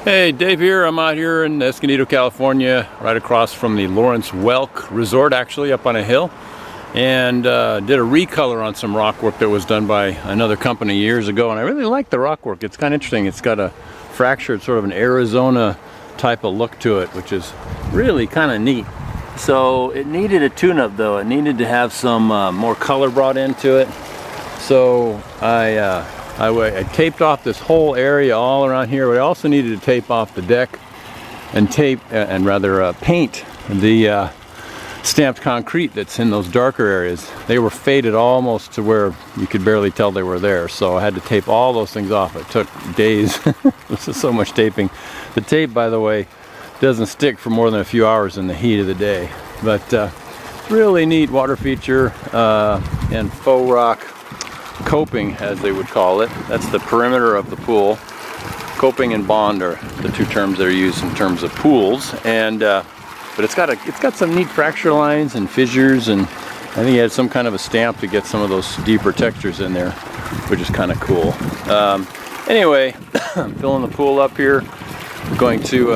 Hey, Dave here. I'm out here in Escondido, California, right across from the Lawrence Welk Resort, actually, up on a hill. And did a recolor on some rock work that was done by another company years ago. And I really like the rock work. It's kind of interesting. It's got a fractured sort of an Arizona type of look to it, which is really kind of neat. So it needed a tune-up though. It needed to have some more color brought into it. So I taped off this whole area all around here, but I also needed to tape off the deck and paint the stamped concrete that's in those darker areas. They were faded almost to where you could barely tell they were there, so I had to tape all those things off. It took days. This is so much taping. The tape, by the way, doesn't stick for more than a few hours in the heat of the day, but really neat water feature and faux rock coping, as they would call it. That's the perimeter of the pool. Coping and bond are the two terms that are used in terms of pools, and but it's got some neat fracture lines and fissures, and I think it had some kind of a stamp to get some of those deeper textures in there, which is kind of cool. Anyway, I'm filling the pool up here. I'm going to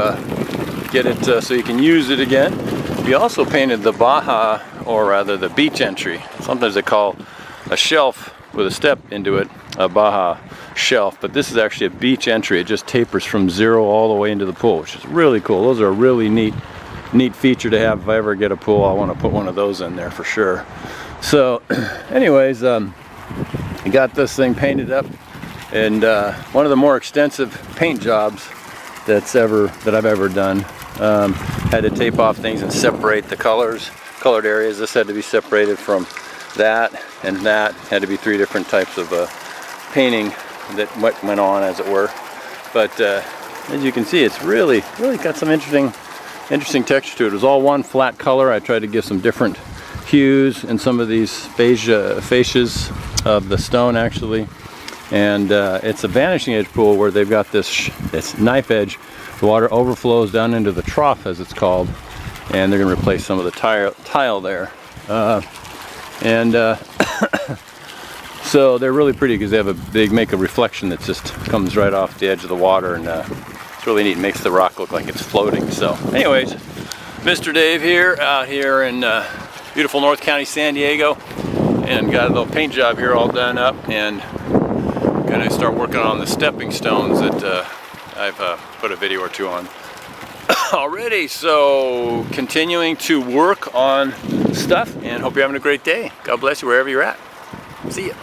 get it so you can use it again. We also painted the Baja, or rather the beach entry. Sometimes they call a shelf with a step into it a Baja shelf, but this is actually a beach entry. It just tapers from zero all the way into the pool, which is really cool. Those are a really neat feature to have. If I ever get a pool, I want to put one of those in there for sure. So anyways, I got this thing painted up, and one of the more extensive paint jobs that I've ever done. Had to tape off things and separate the colored areas. This had to be separated from that, and that had to be three different types of painting that went on, as it were. But as you can see, it's really got some interesting texture to it. It was all one flat color. I tried to give some different hues in some of these fascias of the stone, actually. And it's a vanishing edge pool where they've got this knife edge. The water overflows down into the trough, as it's called, and they're going to replace some of the tile there. So they're really pretty because they make a reflection that just comes right off the edge of the water, and it's really neat. It makes the rock look like it's floating. So anyways, Mr. Dave here, out here in beautiful North County, San Diego, and got a little paint job here all done up, and gonna start working on the stepping stones that I've put a video or two on already. So continuing to work on stuff, and hope you're having a great day. God bless you wherever you're at. See ya.